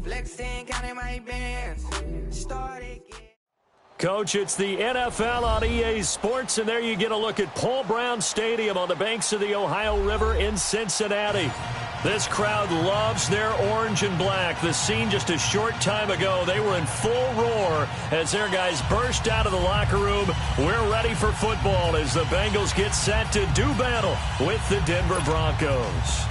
Flexing, counting my bands. Started. Coach, it's the NFL on EA Sports, and there you get a look at Paul Brown Stadium on the banks of the Ohio River in Cincinnati. This crowd loves their orange and black. The scene just a short time ago, they were in full roar as their guys burst out of the locker room. We're ready for football as the Bengals get set to do battle with the Denver Broncos.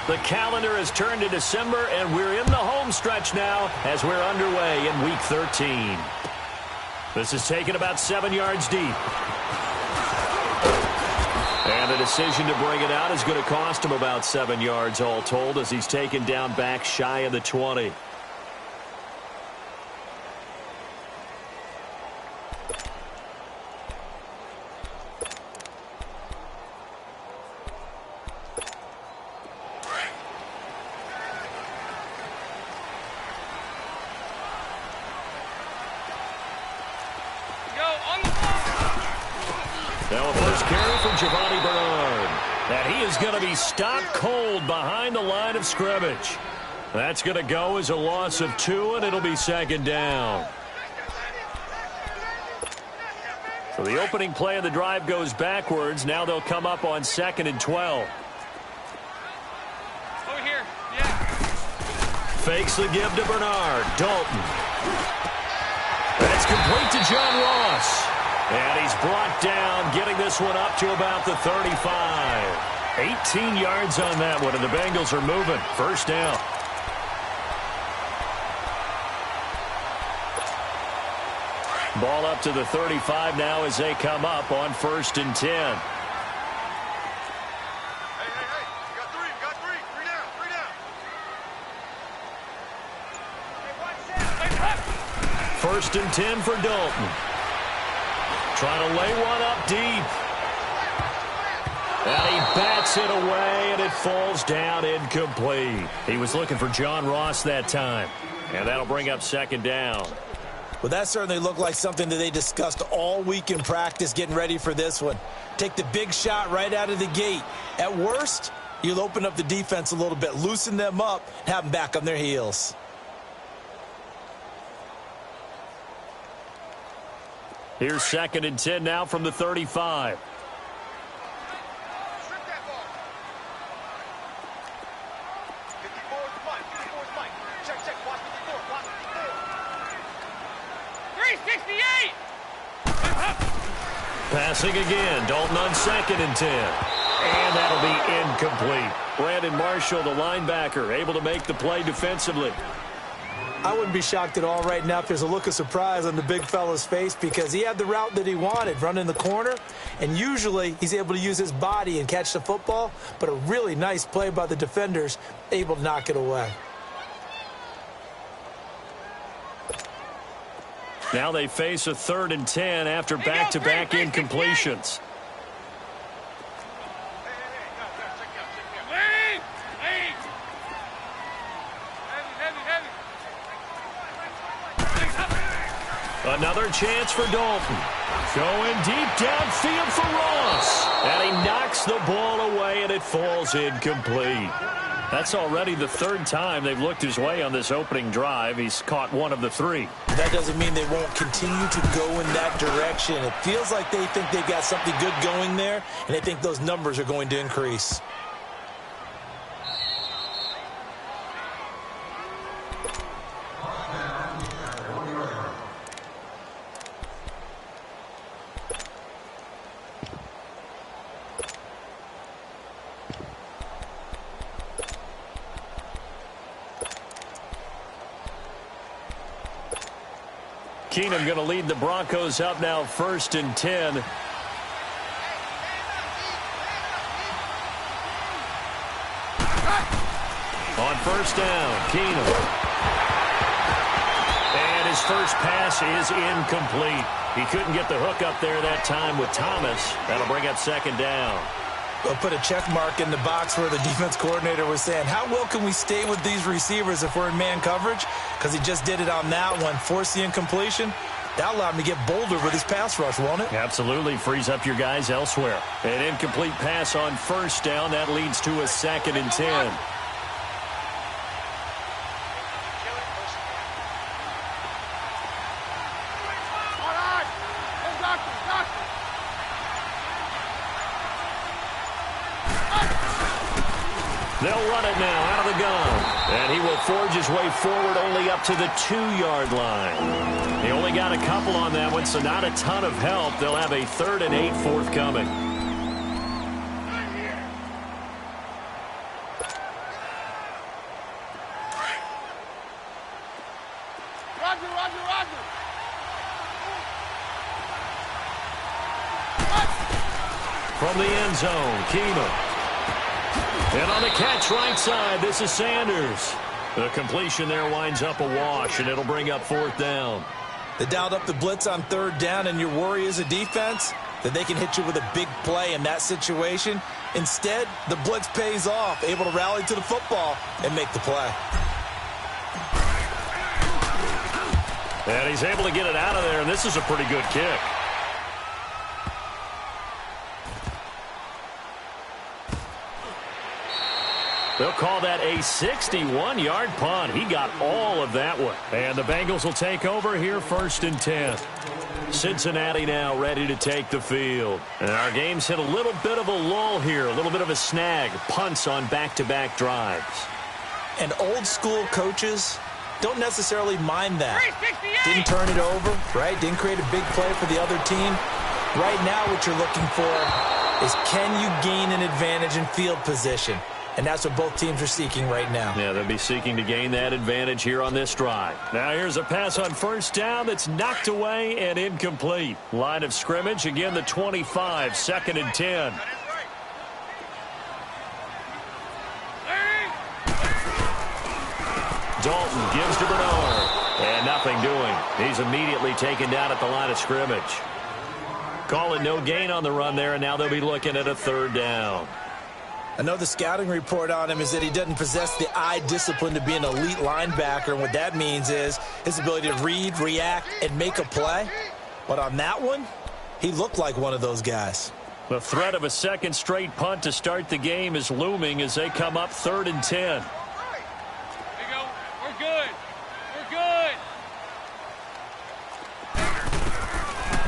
The calendar has turned to December, and we're in the home stretch now as we're underway in Week 13. This is taken about 7 yards deep. And the decision to bring it out is going to cost him about 7 yards all told as he's taken down back shy of the 20. Now a first carry from Giovanni Bernard. And he is going to be stopped cold behind the line of scrimmage. That's going to go as a loss of 2, and it'll be second down. So the opening play of the drive goes backwards. Now they'll come up on 2nd and 12. Over here, yeah. Fakes the give to Bernard. Dalton. That's complete to John Ross. And he's brought down, getting this one up to about the 35. 18 yards on that one, and the Bengals are moving. First down. Ball up to the 35 now as they come up on 1st and 10. Hey, you got three. Three down. 1st and 10 for Dalton. Trying to lay one up deep. And he bats it away, and it falls down incomplete. He was looking for John Ross that time. And that'll bring up 2nd down. Well, that certainly looked like something that they discussed all week in practice getting ready for this one. Take the big shot right out of the gate. At worst, you'll open up the defense a little bit, loosen them up, and have them back on their heels. Here's 2nd and 10 now from the 35. Strip that ball. 54 is Mike. 54 is Mike. Check. Watch 54. Watch 54. 368! Passing again. Dalton on 2nd and 10. And that'll be incomplete. Brandon Marshall, the linebacker, able to make the play defensively. I wouldn't be shocked at all right now if there's a look of surprise on the big fella's face because he had the route that he wanted, running the corner, and usually he's able to use his body and catch the football, but a really nice play by the defenders, able to knock it away. Now they face a 3rd and 10 after back-to-back incompletions. Another chance for Dalton. Going deep downfield for Ross. And he knocks the ball away, and it falls incomplete. That's already the 3rd time they've looked his way on this opening drive. He's caught 1 of the 3. That doesn't mean they won't continue to go in that direction. It feels like they think they've got something good going there, and they think those numbers are going to increase. Keenum going to lead the Broncos up now 1st and 10. On 1st down, Keenum. And his first pass is incomplete. He couldn't get the hook up there that time with Thomas. That'll bring up 2nd down. We'll put a check mark in the box where the defense coordinator was saying, how well can we stay with these receivers if we're in man coverage? Because he just did it on that one, forced the incompletion. That allowed him to get bolder with his pass rush, won't it? Absolutely. Frees up your guys elsewhere. An incomplete pass on first down. That leads to a 2nd and 10. They'll run it now out of the gun. And he will forge his way forward only up to the 2-yard line. He only got a couple on that one, so not a ton of help. They'll have a 3rd and 8 forthcoming. From the end zone, Keenum. And on the catch right side, this is Sanders. The completion there winds up a wash, and it'll bring up 4th down. They dialed up the blitz on 3rd down, and your worry as a defense that they can hit you with a big play in that situation. Instead, the blitz pays off, able to rally to the football and make the play. And he's able to get it out of there, and this is a pretty good kick. They'll call that a 61-yard punt. He got all of that one. And the Bengals will take over here 1st and 10. Cincinnati now ready to take the field. And our game's hit a little bit of a lull here, a little bit of a snag. Punts on back-to-back drives. And old-school coaches don't necessarily mind that. Didn't turn it over, right? Didn't create a big play for the other team. Right now what you're looking for is, can you gain an advantage in field position? And that's what both teams are seeking right now. Yeah, they'll be seeking to gain that advantage here on this drive. Now here's a pass on 1st down that's knocked away and incomplete. Line of scrimmage, again the 25, 2nd and 10. Dalton gives to Bernard. And nothing doing. He's immediately taken down at the line of scrimmage. Calling no gain on the run there, and now they'll be looking at a 3rd down. I know the scouting report on him is that he doesn't possess the eye discipline to be an elite linebacker. And what that means is his ability to read, react, and make a play. But on that one, he looked like one of those guys. The threat of a 2nd straight punt to start the game is looming as they come up 3rd and 10. There you go. We're good. We're good.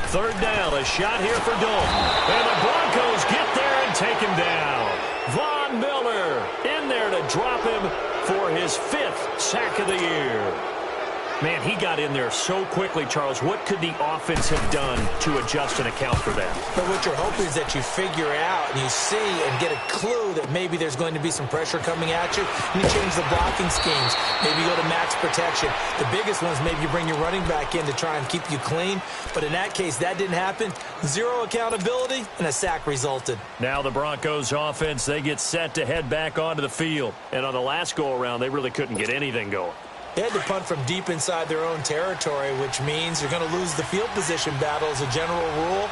3rd down, a shot here for Dalton. And the Broncos get there and take him down. Von Miller in there to drop him for his 5th sack of the year. Man, he got in there so quickly, Charles. What could the offense have done to adjust and account for that? But what you're hoping is that you figure out and you see and get a clue that maybe there's going to be some pressure coming at you, and you change the blocking schemes. Maybe you go to max protection. The biggest one is maybe you bring your running back in to try and keep you clean. But in that case, that didn't happen. 0 accountability, and a sack resulted. Now the Broncos offense, they get set to head back onto the field. And on the last go-around, they really couldn't get anything going. They had to punt from deep inside their own territory, which means you're going to lose the field position battle as a general rule.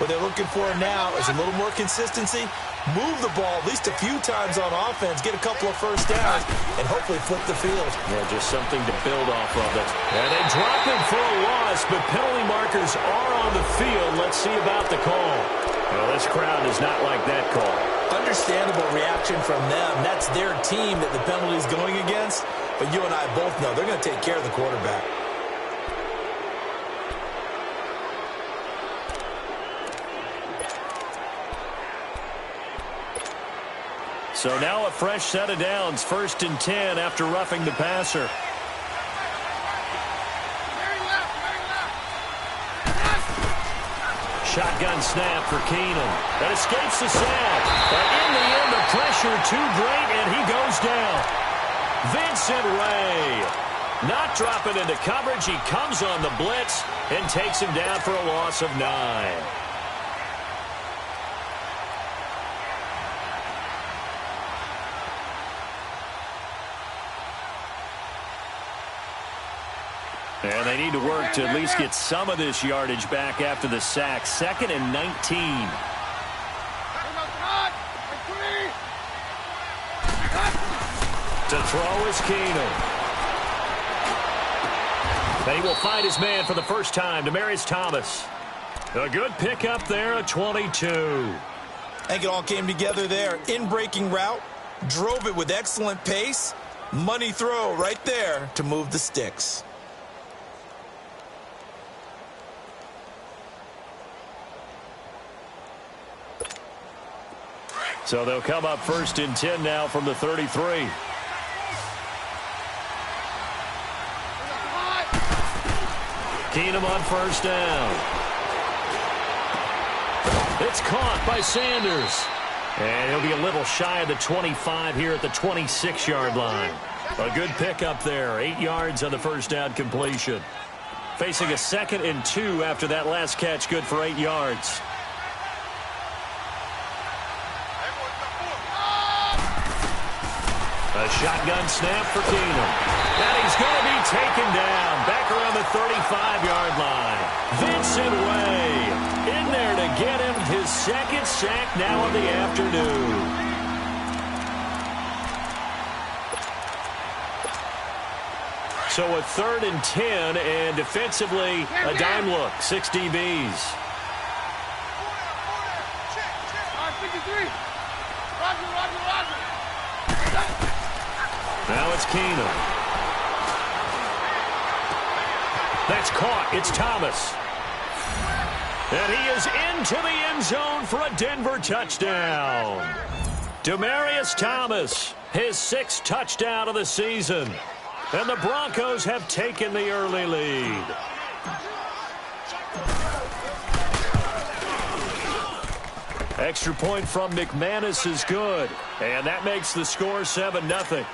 What they're looking for now is a little more consistency, move the ball at least a few times on offense, get a couple of 1st downs, and hopefully flip the field. Yeah, just something to build off of it. And they drop him for a loss, but penalty markers are on the field. Let's see about the call. Well, this crowd does not like that call. Understandable reaction from them. That's their team that the penalty's going against. But you and I both know they're going to take care of the quarterback. So now a fresh set of downs, 1st and 10 after roughing the passer. Shotgun snap for Keenum. That escapes the sack. But in the end, the pressure too great, and he goes down. Vincent Ray not dropping into coverage. He comes on the blitz and takes him down for a loss of 9. And they need to work to at least get some of this yardage back after the sack. 2nd and 19. To throw is Keenum. And he will find his man for the first time, Demaryius Thomas. A good pickup there, a 22. I think it all came together there. In-breaking route, drove it with excellent pace. Money throw right there to move the sticks. So they'll come up 1st and 10 now from the 33. Keenum on 1st down. It's caught by Sanders. And he'll be a little shy of the 25 here at the 26-yard line. A good pickup there. 8 yards on the 1st down completion. Facing a 2nd and 2 after that last catch, good for 8 yards. A shotgun snap for Keenum. And he's going to be taken down back around the 35-yard line. Vincent Way in there to get him his 2nd sack now of the afternoon. So a 3rd and 10, and defensively a dime look, 6 DBs. Now it's Keenum. That's caught. It's Thomas. And he is into the end zone for a Denver touchdown. Demaryius Thomas, his 6th touchdown of the season. And the Broncos have taken the early lead. Extra point from McManus is good. And that makes the score 7-0.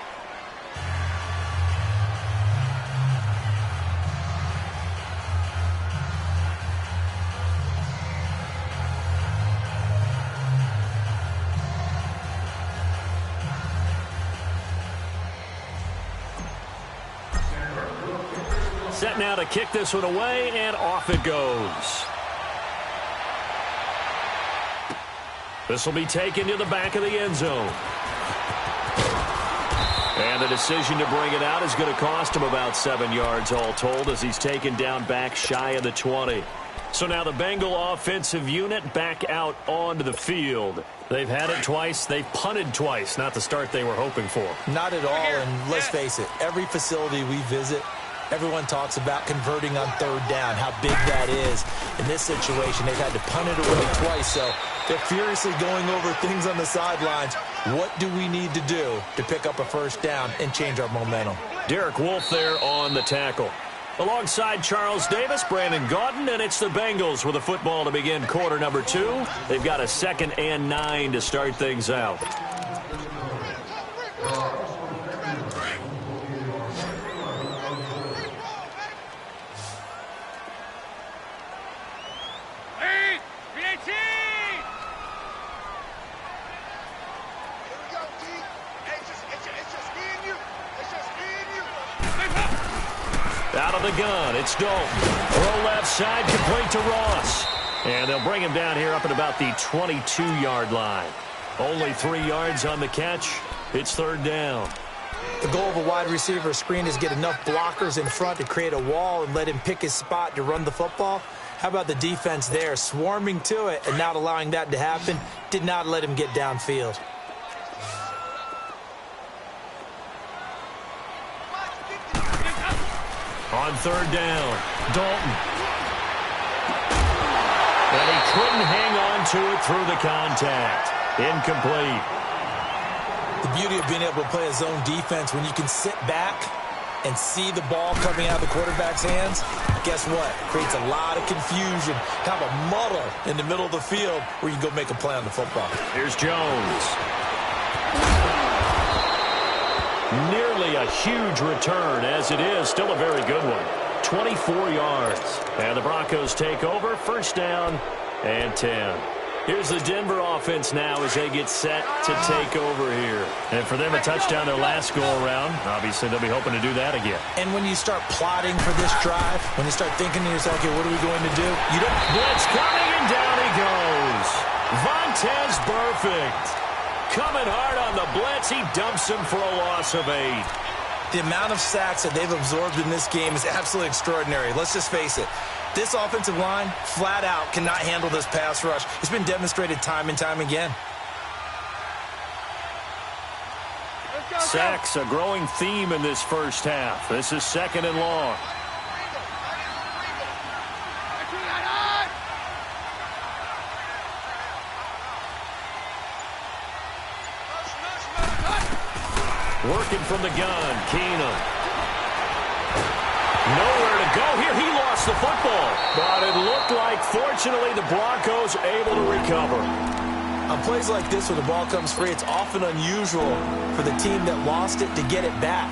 Set now to kick this one away, and off it goes. This will be taken to the back of the end zone. And the decision to bring it out is going to cost him about 7 yards all told as he's taken down back shy of the 20. So now the Bengal offensive unit back out onto the field. They've had it twice. They've punted twice. Not the start they were hoping for. Not at all, and let's face it, every facility we visit, everyone talks about converting on 3rd down, how big that is. In this situation, they've had to punt it away twice, so they're furiously going over things on the sidelines. What do we need to do to pick up a 1st down and change our momentum? Derek Wolfe there on the tackle. Alongside Charles Davis, Brandon Gaudin, and it's the Bengals with a football to begin quarter number 2. They've got a 2nd and 9 to start things out. Out of the gun, it's Dalton. Throw left side, complete to Ross. And they'll bring him down here up at about the 22-yard line. Only 3 yards on the catch. It's 3rd down. The goal of a wide receiver screen is get enough blockers in front to create a wall and let him pick his spot to run the football. How about the defense there, swarming to it and not allowing that to happen? Did not let him get downfield. On 3rd down, Dalton. And he couldn't hang on to it through the contact. Incomplete. The beauty of being able to play a zone defense when you can sit back and see the ball coming out of the quarterback's hands, guess what? Creates a lot of confusion, kind of a muddle in the middle of the field where you can go make a play on the football. Here's Jones. Nearly a huge return, as it is still a very good one. 24 yards. And the Broncos take over. 1st down and 10. Here's the Denver offense now as they get set to take over here. And for them, a touchdown their last go-around. Obviously, they'll be hoping to do that again. And when you start plotting for this drive, when you start thinking to yourself, okay, what are we going to do? You don't... Blitz coming, and down he goes. Vontaze Burfict. Coming hard on the blitz. He dumps him for a loss of 8. The amount of sacks that they've absorbed in this game is absolutely extraordinary. Let's just face it. This offensive line, flat out, cannot handle this pass rush. It's been demonstrated time and time again. Sacks, a growing theme in this first half. This is 2nd and long. Working from the gun, Keenum. Nowhere to go here. He lost the football. But it looked like, fortunately, the Broncos able to recover. On plays like this where the ball comes free, it's often unusual for the team that lost it to get it back.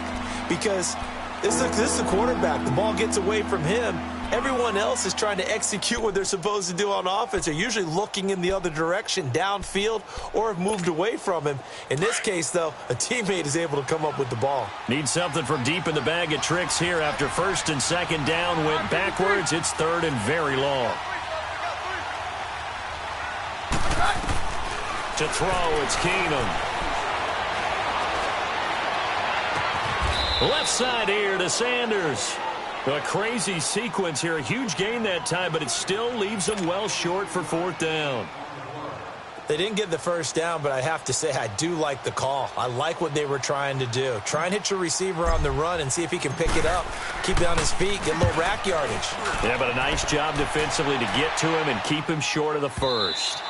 Because this is the quarterback. The ball gets away from him. Everyone else is trying to execute what they're supposed to do on offense. They're usually looking in the other direction, downfield, or have moved away from him. In this case, though, a teammate is able to come up with the ball. Need something from deep in the bag of tricks here after 1st and 2nd down. Went backwards. It's 3rd and very long. To throw, it's Keenum. Left side here to Sanders. A crazy sequence here. A huge gain that time, but it still leaves them well short for 4th down. They didn't get the 1st down, but I have to say I do like the call. I like what they were trying to do. Try and hit your receiver on the run and see if he can pick it up. Keep it on his feet, get a little rack yardage. Yeah, but a nice job defensively to get to him and keep him short of the 1st.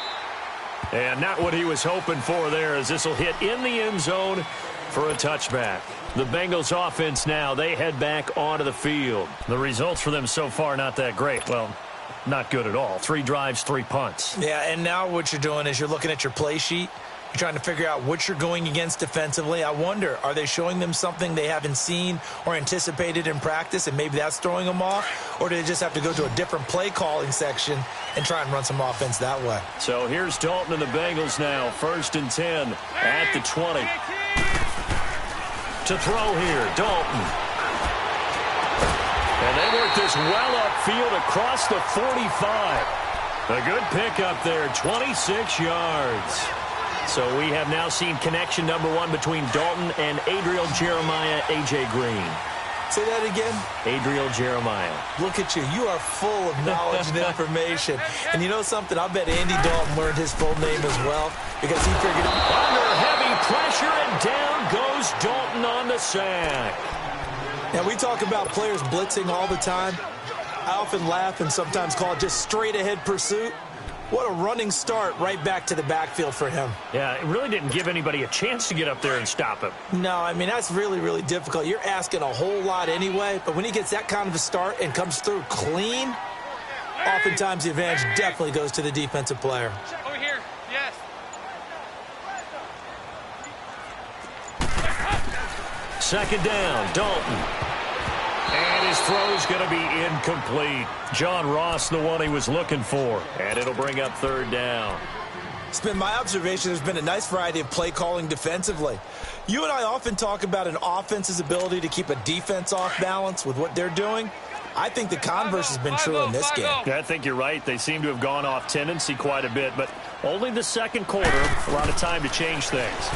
And not what he was hoping for there, as this will hit in the end zone for a touchback. The Bengals offense now, they head back onto the field. The results for them so far not that great. Well, not good at all. 3 drives, 3 punts. Yeah, and now what you're doing is you're looking at your play sheet. You're trying to figure out what you're going against defensively. I wonder, are they showing them something they haven't seen or anticipated in practice, and maybe that's throwing them off? Or do they just have to go to a different play calling section and try and run some offense that way? So here's Dalton and the Bengals now. 1st and 10 at the 20. To throw here, Dalton. And they work this well upfield across the 45. A good pickup there, 26 yards. So we have now seen connection number 1 between Dalton and Adriel Jeremiah, A.J. Green. Say that again? Adriel Jeremiah. Look at you. You are full of knowledge and information. And you know something? I bet Andy Dalton learned his full name as well because he figured it out. Under heavy pressure, and down goes Dalton on the sack. Now, we talk about players blitzing all the time. I often laugh and sometimes call it just straight-ahead pursuit. What a running start right back to the backfield for him. Yeah, it really didn't give anybody a chance to get up there and stop him. No, I mean, that's really, really difficult. You're asking a whole lot anyway, but when he gets that kind of a start and comes through clean, oftentimes the advantage definitely goes to the defensive player. Over here, yes. Second down, Dalton. And his throw's going to be incomplete. John Ross, the one he was looking for. And it'll bring up 3rd down. It's been my observation there's been a nice variety of play calling defensively. You and I often talk about an offense's ability to keep a defense off balance with what they're doing. I think the converse has been true in this game. Yeah, I think you're right. They seem to have gone off tendency quite a bit, but only the 2nd quarter, a lot of time to change things.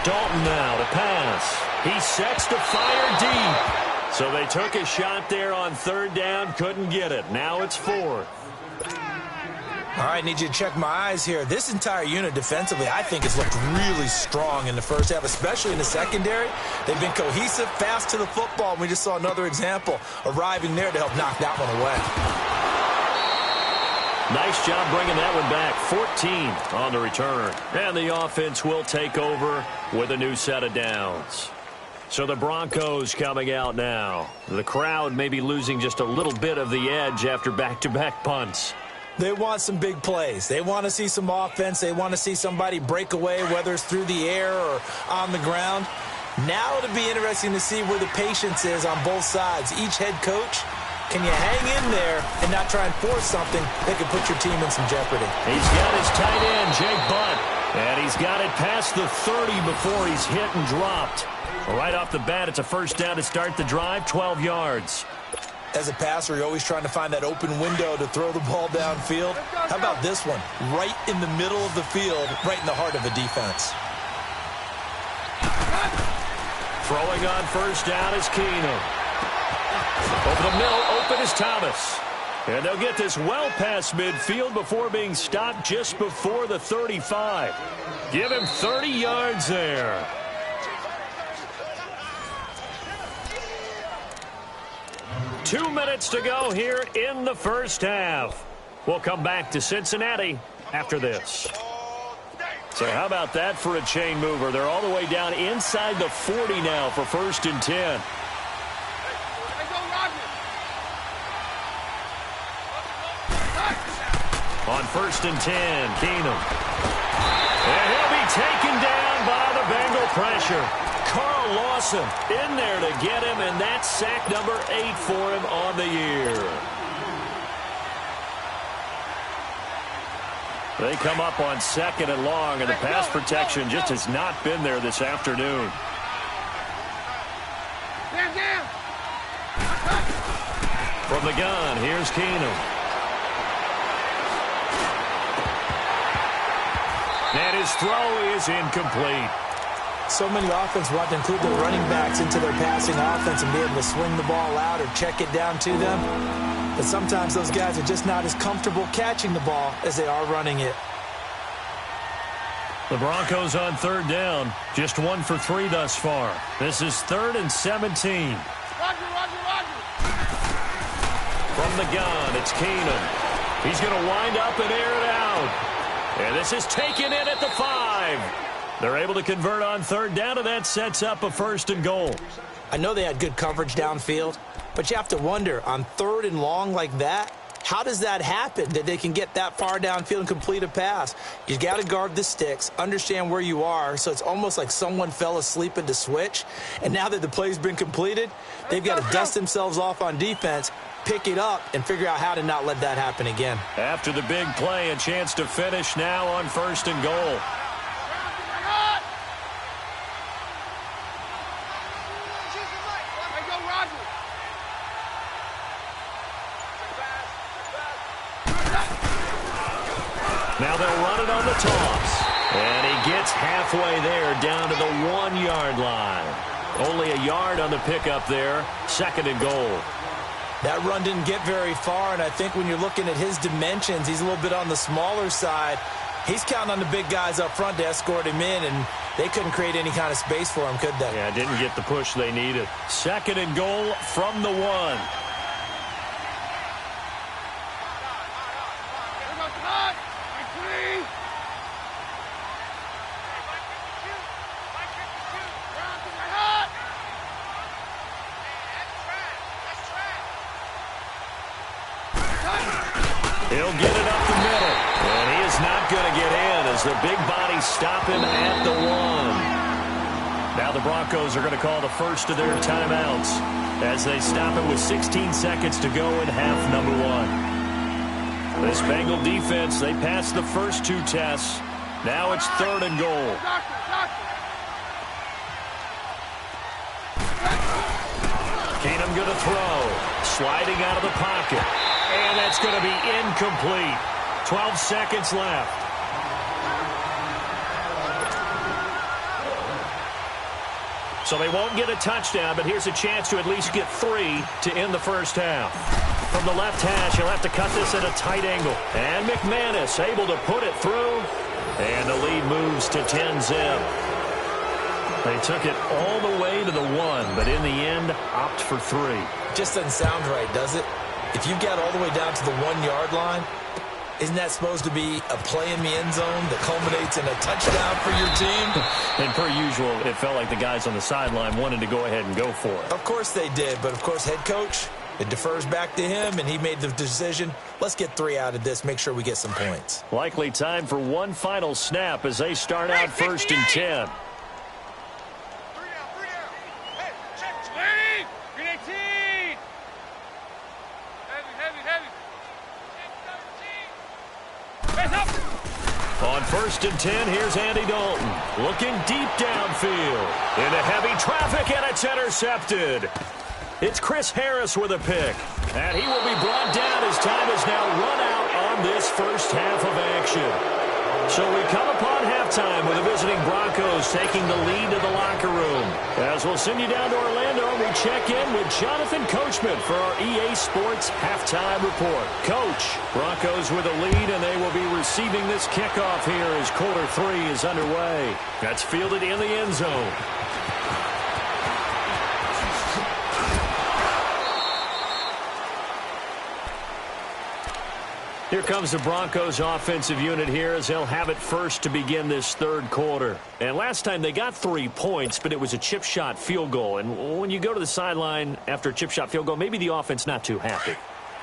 Dalton now to pass. He sets to fire deep. So they took a shot there on 3rd down, couldn't get it. Now it's 4th. All right, need you to check my eyes here. This entire unit defensively, I think, has looked really strong in the first half, especially in the secondary. They've been cohesive, fast to the football, and we just saw another example arriving there to help knock that one away. Nice job bringing that one back. 14 on the return. And the offense will take over with a new set of downs. So the Broncos coming out now. The crowd may be losing just a little bit of the edge after back-to-back punts. They want some big plays. They want to see some offense. They want to see somebody break away, whether it's through the air or on the ground. Now it'll be interesting to see where the patience is on both sides. Each head coach, can you hang in there and not try and force something that could put your team in some jeopardy? He's got his tight end, Jake Butt. And he's got it past the 30 before he's hit and dropped. Right off the bat, it's a 1st down to start the drive, 12 yards. As a passer, you're always trying to find that open window to throw the ball downfield. How about this one? Right in the middle of the field, right in the heart of the defense. Throwing on first down is Keenum. Over the middle, open is Thomas. And they'll get this well past midfield before being stopped just before the 35. Give him 30 yards there. Two minutes to go here in the first half. We'll come back to Cincinnati after this. So how about that for a chain mover? They're all the way down inside the 40 now for 1st and 10. On 1st and 10, Keenum. And he'll be taken down by the Bengal pressure. Carl Lawson in there to get him, and that's sack number 8 for him on the year. They come up on 2nd and long, and the pass protection just has not been there this afternoon. From the gun, here's Keenum. And his throw is incomplete. So many offenses want to include their running backs into their passing offense and be able to swing the ball out or check it down to them. But sometimes those guys are just not as comfortable catching the ball as they are running it. The Broncos on 3rd down. Just 1 for 3 thus far. This is 3rd and 17. From the gun, it's Keenum. He's going to wind up and air it out. And this is taken in at the 5. They're able to convert on 3rd down, and that sets up a 1st and goal. I know they had good coverage downfield, but you have to wonder, on 3rd and long like that, how does that happen that they can get that far downfield and complete a pass? You got to guard the sticks, understand where you are, so it's almost like someone fell asleep at the switch. And now that the play's been completed, they've got to dust themselves off on defense, pick it up, and figure out how to not let that happen again. After the big play, a chance to finish now on 1st and goal. Now they'll run it on the toss. And he gets halfway there down to the 1-yard line. Only a yard on the pickup there. 2nd and goal. That run didn't get very far, and I think when you're looking at his dimensions, he's a little bit on the smaller side. He's counting on the big guys up front to escort him in, and they couldn't create any kind of space for him, could they? Yeah, didn't get the push they needed. 2nd and goal from the 1. He'll get it up the middle, and he is not going to get in as the big bodies stop him at the 1. Now the Broncos are going to call the first of their timeouts as they stop it with 16 seconds to go in half number 1. This Bengal defense, they passed the first 2 tests. Now it's 3rd and goal. Keenum going to throw, sliding out of the pocket. And that's going to be incomplete. 12 seconds left. So they won't get a touchdown, but here's a chance to at least get 3 to end the first half. From the left hash, he'll have to cut this at a tight angle. And McManus able to put it through. And the lead moves to 10-zip. They took it all the way to the 1, but in the end, opt for 3. Just doesn't sound right, does it? If you get all the way down to the 1-yard line, isn't that supposed to be a play in the end zone that culminates in a touchdown for your team? And per usual, it felt like the guys on the sideline wanted to go ahead and go for it. Of course they did, but of course head coach, it defers back to him, and he made the decision, let's get 3 out of this, make sure we get some points. Likely time for one final snap as they start out 1st and 10. On 1st and 10, here's Andy Dalton. Looking deep downfield. Into heavy traffic, and it's intercepted. It's Chris Harris with a pick. And he will be brought down as time is now run out on this first half of action. So we come upon halftime with the visiting Broncos taking the lead to the locker room. As we'll send you down to Orlando, we check in with Jonathan Coachman for our EA Sports Halftime Report. Coach, Broncos with a lead, and they will be receiving this kickoff here as quarter 3 is underway. That's fielded in the end zone. Here comes the Broncos offensive unit here as they'll have it first to begin this third quarter. And last time they got 3 points, but it was a chip shot field goal. And when you go to the sideline after a chip shot field goal, maybe the offense not too happy.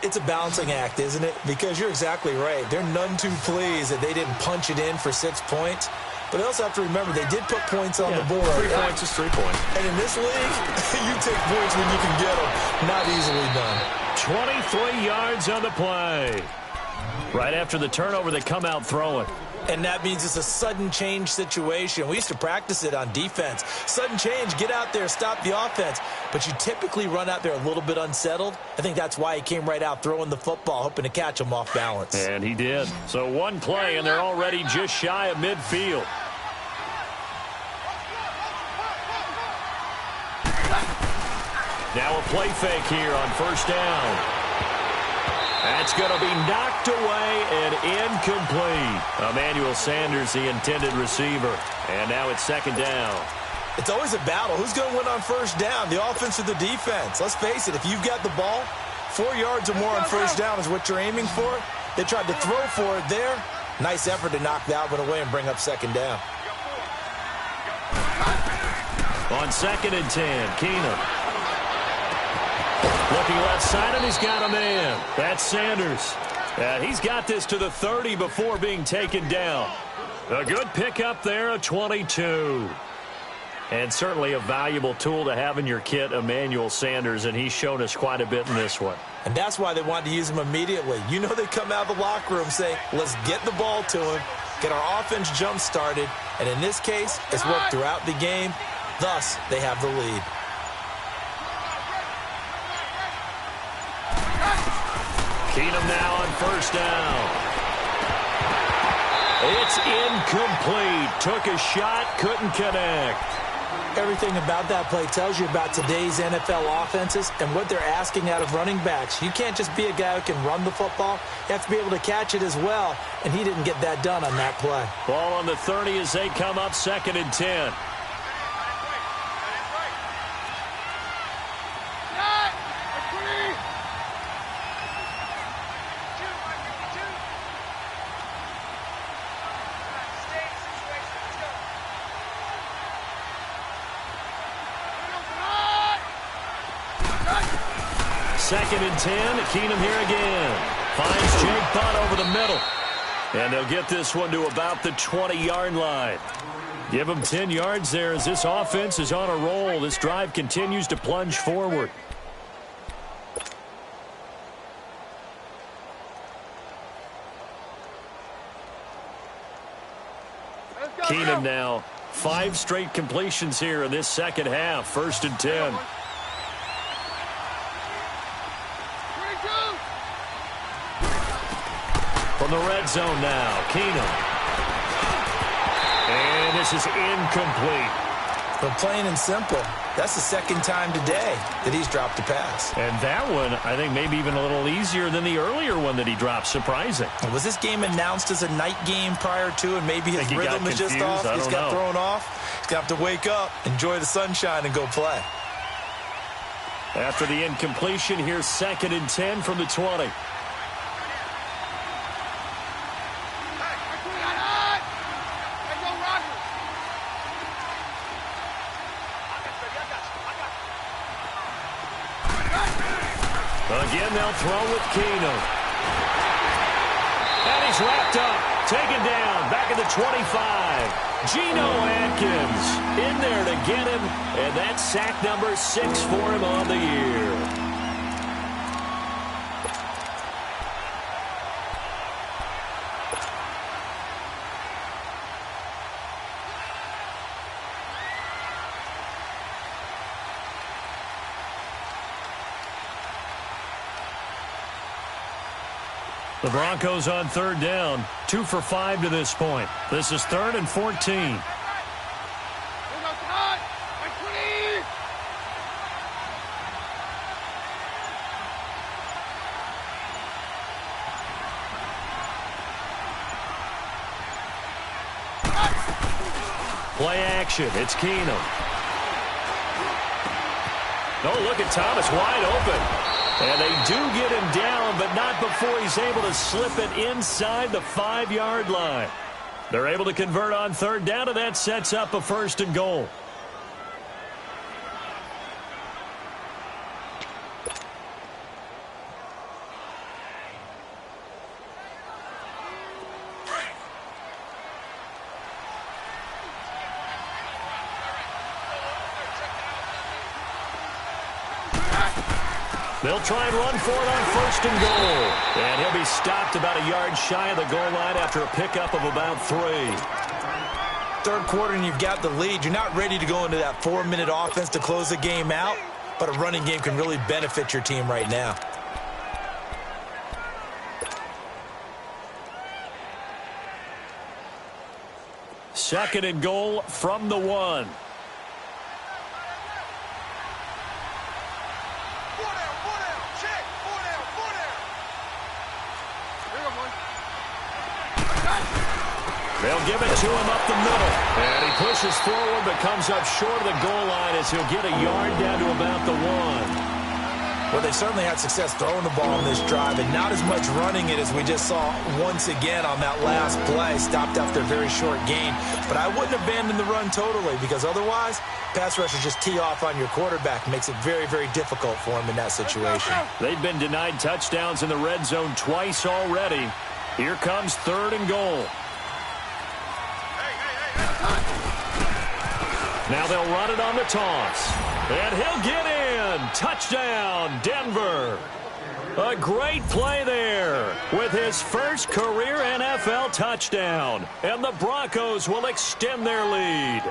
It's a balancing act, isn't it? Because you're exactly right. They're none too pleased that they didn't punch it in for 6 points. But they also have to remember they did put points on the board. 3 points is 3 points. And in this league, you take points when you can get them. Not easily done. 23 yards on the play. Right after the turnover, they come out throwing. And that means it's a sudden change situation. We used to practice it on defense. Sudden change, get out there, stop the offense. But you typically run out there a little bit unsettled. I think that's why he came right out throwing the football, hoping to catch him off balance. And he did. So one play, and they're already just shy of midfield. Now a play fake here on first down. That's going to be knocked away and incomplete. Emmanuel Sanders, the intended receiver. And now it's second down. It's always a battle. Who's going to win on first down, the offense or the defense? Let's face it, if you've got the ball, 4 yards or more on first down is what you're aiming for. They tried to throw for it there. Nice effort to knock that one away and bring up second down. On 2nd and 10, Keenum. Looking left side, and he's got a man. That's Sanders. He's got this to the 30 before being taken down. A good pickup there, a 22. And certainly a valuable tool to have in your kit, Emmanuel Sanders, and he's shown us quite a bit in this one. And that's why they wanted to use him immediately. You know they come out of the locker room saying, let's get the ball to him, get our offense jump-started, and in this case, it's worked throughout the game. Thus, they have the lead. Keenum now on first down. It's incomplete. Took a shot, couldn't connect. Everything about that play tells you about today's NFL offenses and what they're asking out of running backs. You can't just be a guy who can run the football. You have to be able to catch it as well, and he didn't get that done on that play. Ball on the 30 as they come up 2nd and 10. Second and 10, Keenum here again. Finds Jake Butt over the middle. And they'll get this one to about the 20-yard line. Give them 10 yards there as this offense is on a roll. This drive continues to plunge forward. Keenum now, 5 straight completions here in this second half. 1st and 10. From the red zone now, Keenum. And this is incomplete. But plain and simple, that's the second time today that he's dropped a pass. And that one, I think, maybe even a little easier than the earlier one that he dropped. Surprising. Was this game announced as a night game prior to, and maybe his rhythm is just off? He's got thrown off. He's going to have to wake up, enjoy the sunshine, and go play. After the incompletion, here's 2nd and 10 from the 20. Again, they'll throw with Keenum. And he's wrapped up, taken down, back at the 25. Geno Atkins in there to get him, and that's sack number 6 for him on the year. The Broncos on third down, 2 for 5 to this point. This is 3rd and 14. Play action. It's Keenum. Oh, look at Thomas wide open. And they do get him down, but not before he's able to slip it inside the 5-yard line. They're able to convert on third down, and that sets up a 1st and goal. They'll try and run for it on 1st and goal. And he'll be stopped about a yard shy of the goal line after a pickup of about 3. Third quarter and you've got the lead. You're not ready to go into that 4-minute offense to close the game out, but a running game can really benefit your team right now. Second and goal from the 1. They'll give it to him up the middle. And he pushes forward but comes up short of the goal line as he'll get a yard down to about the 1. Well, they certainly had success throwing the ball in this drive and not as much running it as we just saw once again on that last play. Stopped after a very short gain. But I wouldn't abandon the run totally because otherwise, pass rushers just tee off on your quarterback. Makes it very, very difficult for him in that situation. They've been denied touchdowns in the red zone twice already. Here comes 3rd and goal. Now they'll run it on the toss. And he'll get in. Touchdown, Denver. A great play there with his first career NFL touchdown. And the Broncos will extend their lead.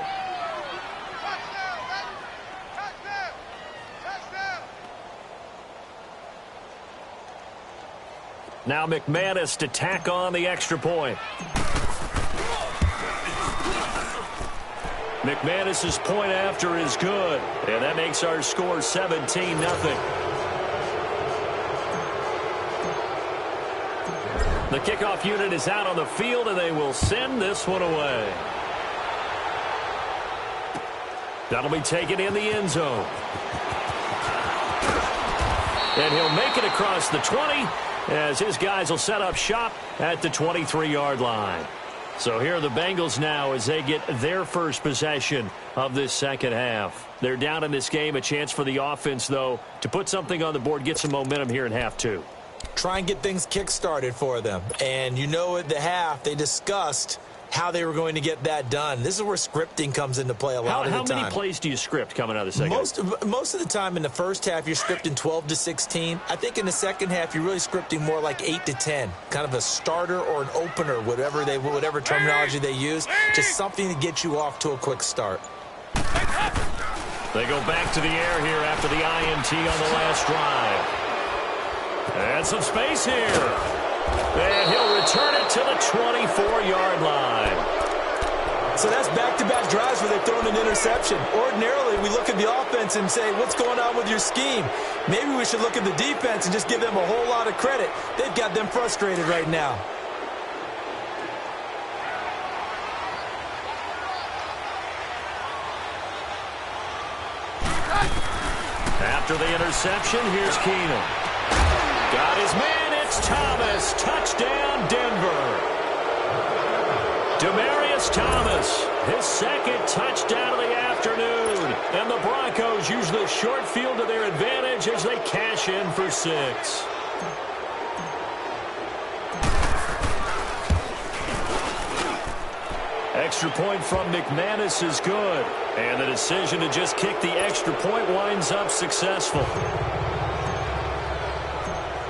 Now McManus to tack on the extra point. McManus's point after is good, and that makes our score 17-0. The kickoff unit is out on the field, and they will send this one away. That'll be taken in the end zone. And he'll make it across the 20 as his guys will set up shop at the 23-yard line. So here are the Bengals now as they get their first possession of this second half. They're down in this game. A chance for the offense, though, to put something on the board, get some momentum here in half 2. Try and get things kick-started for them. And you know at the half they discussed how they were going to get that done. This is where scripting comes into play a lot of the time. How many plays do you script coming out of the second half? Most of the time in the first half, you're scripting 12 to 16. I think in the second half, you're really scripting more like 8 to 10. Kind of a starter or an opener, whatever terminology they use. Just something to get you off to a quick start. They go back to the air here after the INT on the last drive. And some space here. And he'll return it to the 24-yard line. So that's back-to-back drives where they've thrown an interception. Ordinarily, we look at the offense and say, what's going on with your scheme? Maybe we should look at the defense and just give them a whole lot of credit. They've got them frustrated right now. After the interception, here's Keenum. Got his man. It's Thomas. Touchdown, Denver. Demaryius Thomas, his second touchdown of the afternoon. And the Broncos use the short field to their advantage as they cash in for 6. Extra point from McManus is good. And the decision to just kick the extra point winds up successful.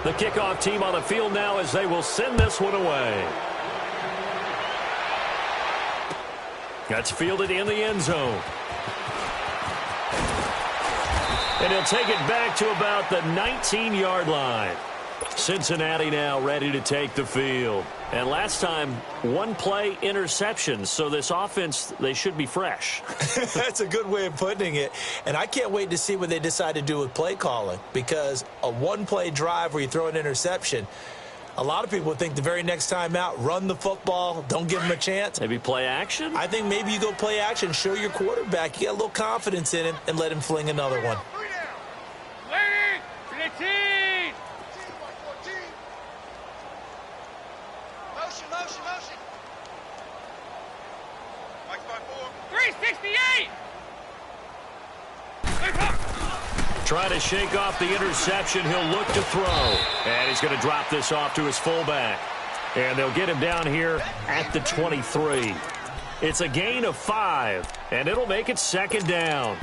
The kickoff team on the field now as they will send this one away. That's fielded in the end zone. And he'll take it back to about the 19-yard line. Cincinnati now ready to take the field. And last time, one play interception. So this offense, they should be fresh. That's a good way of putting it. And I can't wait to see what they decide to do with play calling, because a one-play drive where you throw an interception, a lot of people think the very next time out, run the football, don't give them a chance. Maybe play action? I think maybe you go play action, show your quarterback you got a little confidence in him, and let him fling another one. Motion. 368! Trying to shake off the interception. He'll look to throw. And he's going to drop this off to his fullback. And they'll get him down here at the 23. It's a gain of 5, and it'll make it second down.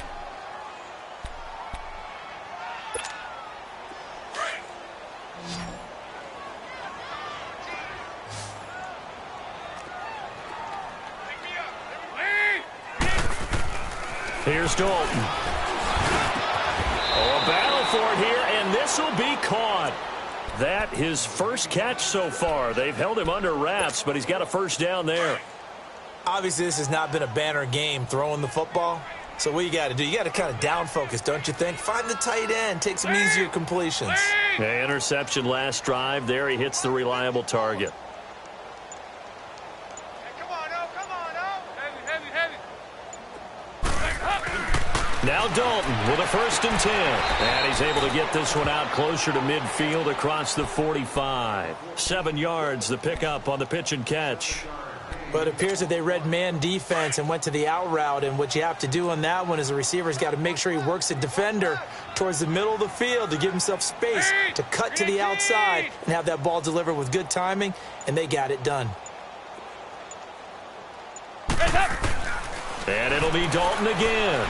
Here's Dalton. Oh, a battle for it here, and this will be caught. That his first catch so far. They've held him under wraps, but he's got a first down there. Obviously, this has not been a banner game throwing the football. So what you got to do, you got to kind of down focus, don't you think? Find the tight end, take some easier completions. Yeah, interception last drive. There he hits the reliable target. Now Dalton with a 1st and 10. And he's able to get this one out closer to midfield across the 45. 7 yards, the pickup on the pitch and catch. But it appears that they read man defense and went to the out route. And what you have to do on that one is the receiver's got to make sure he works the defender towards the middle of the field to give himself space to cut to the outside and have that ball delivered with good timing. And they got it done. And it'll be Dalton again.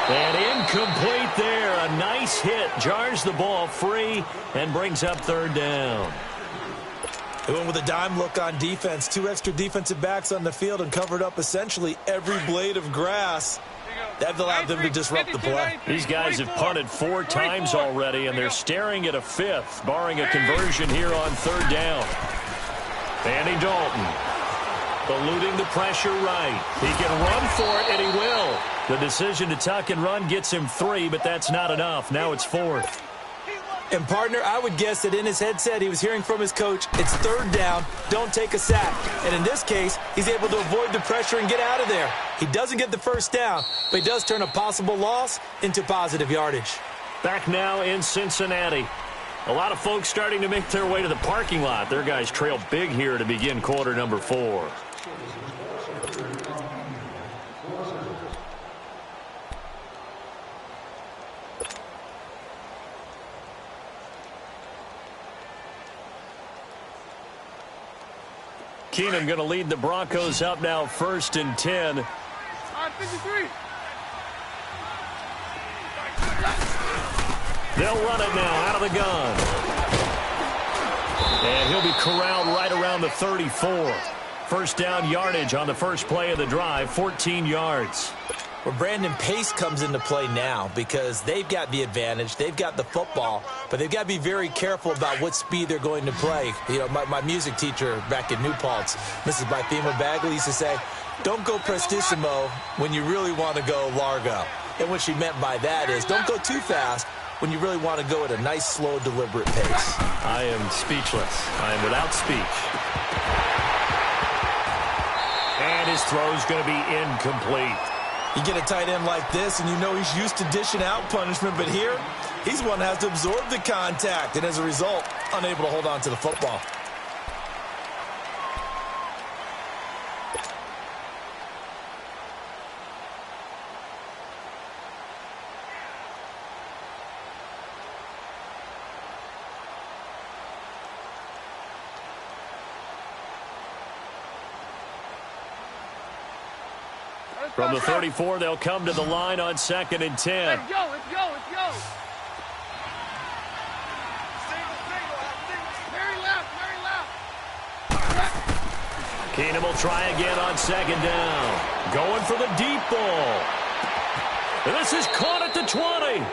And incomplete there. A nice hit. Jars the ball free and brings up 3rd down. They went with a dime look on defense. 2 extra defensive backs on the field and covered up essentially every blade of grass. That allowed them to disrupt the play. These guys have punted 4 times already, and they're staring at a 5th, barring a conversion here on 3rd down. Andy Dalton eluding the pressure right. He can run for it, and he will. The decision to tuck and run gets him 3, but that's not enough. Now it's 4th. And, partner, I would guess that in his headset he was hearing from his coach, it's 3rd down, don't take a sack. And in this case, he's able to avoid the pressure and get out of there. He doesn't get the 1st down, but he does turn a possible loss into positive yardage. Back now in Cincinnati. A lot of folks starting to make their way to the parking lot. Their guys trail big here to begin quarter number 4. Keenum going to lead the Broncos up now 1st and 10. 53. They'll run it now out of the gun. And he'll be corralled right around the 34. 1st down yardage on the first play of the drive, 14 yards. Well, Brandon, pace comes into play now because they've got the advantage. They've got the football, but they've got to be very careful about what speed they're going to play. You know, my music teacher back in New Paltz, Mrs. Bythema Bagley, used to say, don't go prestissimo when you really want to go largo. And what she meant by that is don't go too fast when you really want to go at a nice, slow, deliberate pace. I am speechless. I am without speech. And his throw's going to be incomplete. You get a tight end like this, and you know he's used to dishing out punishment, but here, he's one that has to absorb the contact, and as a result, unable to hold on to the football. From the 34, they'll come to the line on 2nd and 10. Let's go. Very left. Keenum will try again on 2nd down. Going for the deep ball. And this is caught at the 20.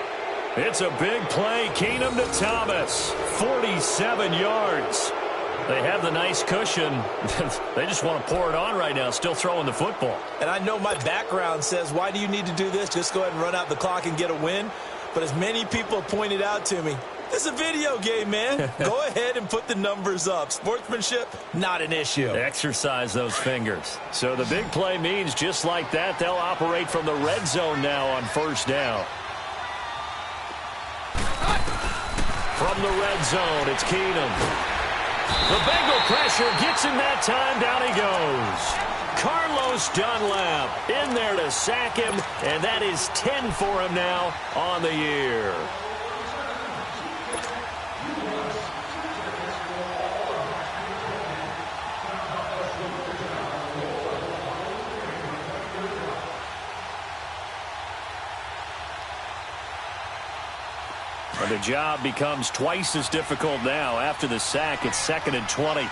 It's a big play. Keenum to Thomas. 47 yards. They have the nice cushion. They just want to pour it on right now, still throwing the football. And I know my background says, why do you need to do this? Just go ahead and run out the clock and get a win. But as many people pointed out to me, this is a video game, man. Go ahead and put the numbers up. Sportsmanship, not an issue. Exercise those fingers. So the big play means just like that, they'll operate from the red zone now on first down. From the red zone, it's Keenum. The Bengal pressure gets him that time. Down he goes. Carlos Dunlap in there to sack him, and that is 10 for him now on the year. And the job becomes twice as difficult now. After the sack, it's 2nd and 20. Hey,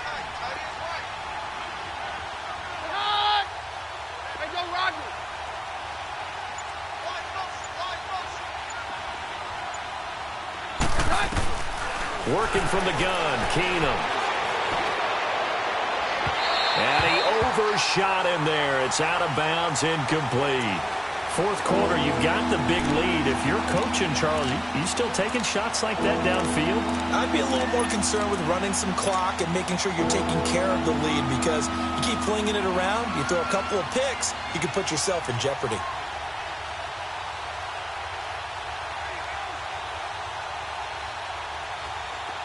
go, Roger. Working from the gun, Keenum. And he overshot him there. It's out of bounds, incomplete. Fourth quarter, you've got the big lead. If you're coaching, Charles, you still taking shots like that downfield? I'd be a little more concerned with running some clock and making sure you're taking care of the lead, because you keep flinging it around, you throw a couple of picks, you can put yourself in jeopardy.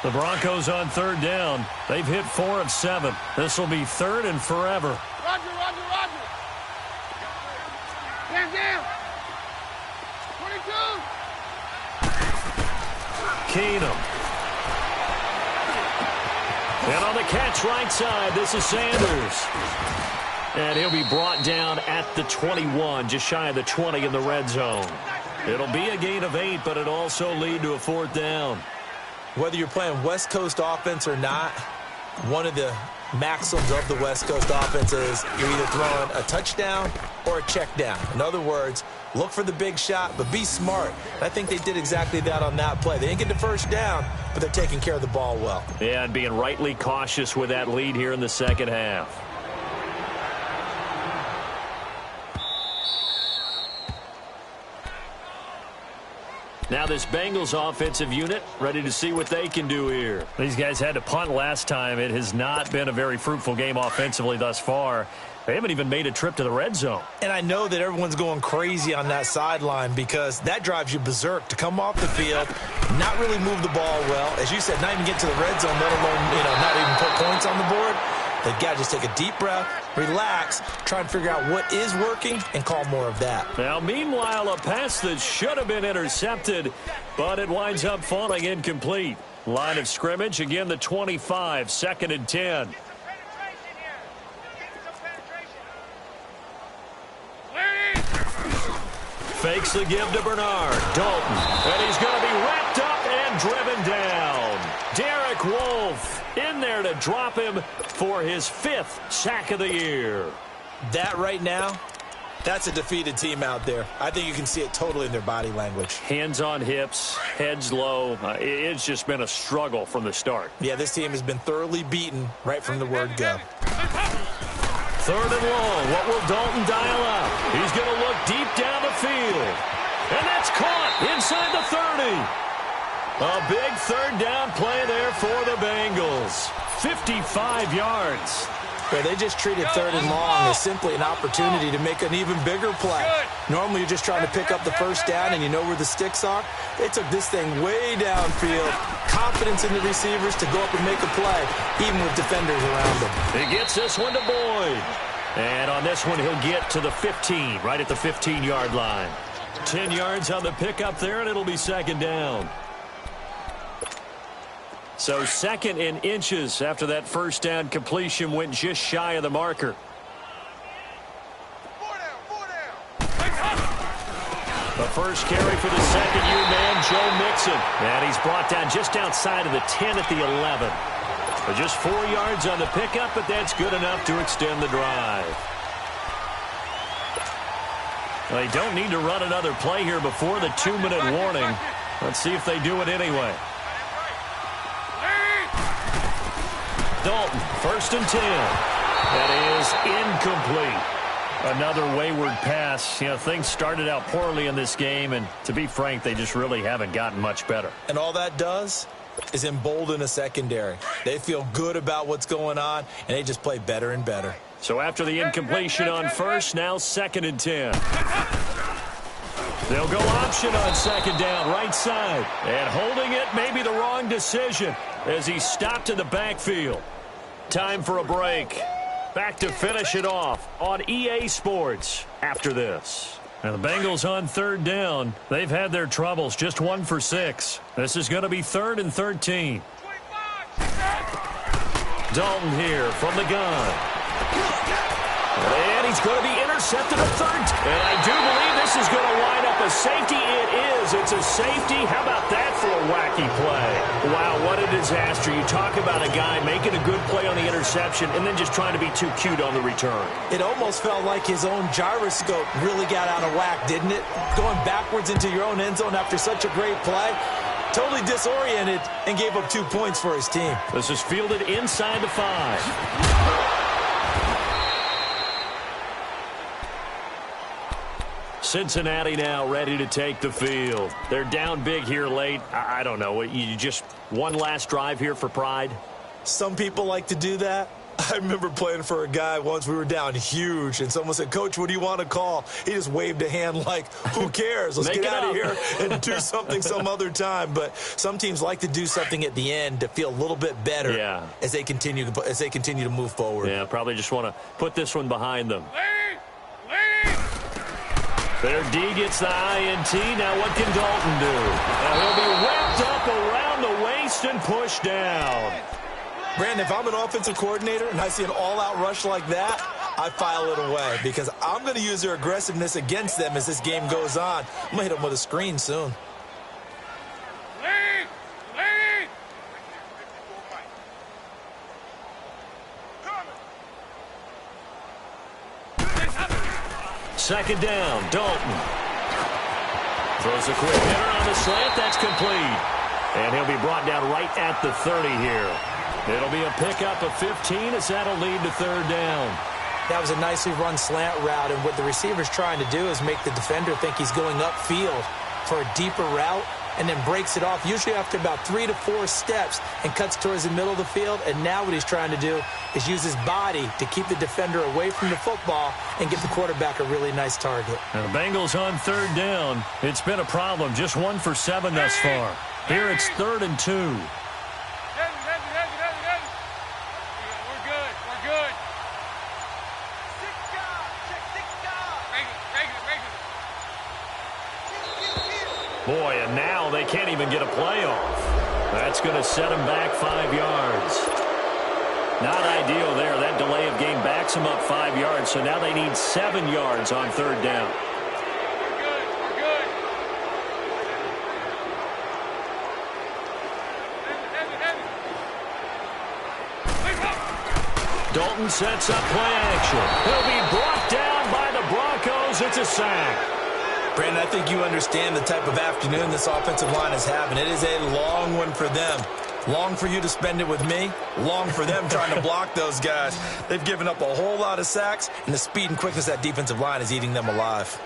The Broncos on third down. They've hit 4 of 7. This will be 3rd and forever. Roger. Down. 22. Keenum. And on the catch right side, this is Sanders. And he'll be brought down at the 21, just shy of the 20 in the red zone. It'll be a gain of 8, but it'll also lead to a 4th down. Whether you're playing West Coast offense or not, one of the maxims of the West Coast offense is you're either throwing a touchdown or a check down. In other words, look for the big shot, but be smart. And I think they did exactly that on that play. They didn't get the first down, but they're taking care of the ball well. Yeah, and being rightly cautious with that lead here in the second half. Now this Bengals offensive unit ready to see what they can do here. These guys had to punt last time. It has not been a very fruitful game offensively thus far. They haven't even made a trip to the red zone. And I know that everyone's going crazy on that sideline, because that drives you berserk to come off the field, not really move the ball well. As you said, not even get to the red zone, let alone, not even put points on the board. They've got to just take a deep breath, relax, try and figure out what is working, and call more of that. Now, meanwhile, a pass that should have been intercepted, but it winds up falling incomplete. Line of scrimmage, again, the 25, 2nd and 10. Fakes the give to Bernard. Dalton. And he's going to be wrapped up and driven down. Derek Wolfe in there to drop him for his 5th sack of the year. That right now, that's a defeated team out there. I think you can see it totally in their body language. Hands on hips, heads low. It's just been a struggle from the start. Yeah, this team has been thoroughly beaten right from the word go. 3rd and long. What will Dalton dial up? He's going to look deep down the field. And that's caught inside the 30. A big 3rd down play there for the Bengals. 55 yards. Yeah, they just treated 3rd and long as simply an opportunity to make an even bigger play. Normally you're just trying to pick up the first down and you know where the sticks are. They took this thing way downfield. Confidence in the receivers to go up and make a play, even with defenders around them. He gets this one to Boyd. And on this one, he'll get to the 15, right at the 15-yard line. 10 yards on the pickup there, and it'll be 2nd down. So 2nd in inches after that first down completion went just shy of the marker. 4 down. The first carry for the second-year man, Joe Mixon. And he's brought down just outside of the 10 at the 11. But just 4 yards on the pickup, but that's good enough to extend the drive. They don't need to run another play here before the 2-minute warning. Let's see if they do it anyway. Dalton, 1st and 10. That is incomplete. Another wayward pass. You know, things started out poorly in this game, and to be frank, they just really haven't gotten much better. And all that does is embolden a secondary. They feel good about what's going on, and they just play better and better. So after the incompletion on 1st, now 2nd and 10. They'll go option on 2nd down, right side. And holding it may be the wrong decision as he stopped in the backfield. Time for a break. Back to finish it off on EA Sports after this. Now the Bengals on 3rd down. They've had their troubles, just 1 for 6. This is going to be 3rd and 13. Dalton here from the gun. And he's going to be intercepted at 3rd. And I do believe this is going to wind up a safety. It is. It's a safety. How about that for a wacky play? Wow, what a disaster. You talk about a guy making a good play on the interception and then just trying to be too cute on the return. It almost felt like his own gyroscope really got out of whack, didn't it? Going backwards into your own end zone after such a great play. Totally disoriented and gave up 2 points for his team. This is fielded inside the 5. Cincinnati now ready to take the field. They're down big here late. I don't know. You just one last drive here for pride? Some people like to do that. I remember playing for a guy once. We were down huge, and someone said, "Coach, what do you want to call?" He just waved a hand like, who cares? Let's get out of here and do something some other time. But some teams like to do something at the end to feel a little bit better as they continue to move forward. Yeah, probably just want to put this one behind them. Their D gets the INT. Now what can Dalton do? Now he'll be wrapped up around the waist and pushed down. Brandon, if I'm an offensive coordinator and I see an all-out rush like that, I file it away because I'm going to use their aggressiveness against them as this game goes on. I'm going to hit them with a screen soon. Second down, Dalton. Throws a quick hitter on the slant. That's complete. And he'll be brought down right at the 30 here. It'll be a pickup of 15 as that'll lead to 3rd down. That was a nicely run slant route, and what the receiver's trying to do is make the defender think he's going upfield for a deeper route and then breaks it off, usually after about 3 to 4 steps, and cuts towards the middle of the field. And now what he's trying to do is use his body to keep the defender away from the football and give the quarterback a really nice target. Now the Bengals on 3rd down. It's been a problem. Just 1 for 7 thus far. Here it's 3rd and 2. Boy, and now they can't even get a play off. That's going to set them back 5 yards. Not ideal there. That delay of game backs them up 5 yards, so now they need 7 yards on 3rd down. Dalton sets up play action. He'll be brought down by the Broncos. It's a sack. Brandon, I think you understand the type of afternoon this offensive line is having. It is a long one for them. Long for you to spend it with me. Long for them trying to block those guys. They've given up a whole lot of sacks, and the speed and quickness of that defensive line is eating them alive.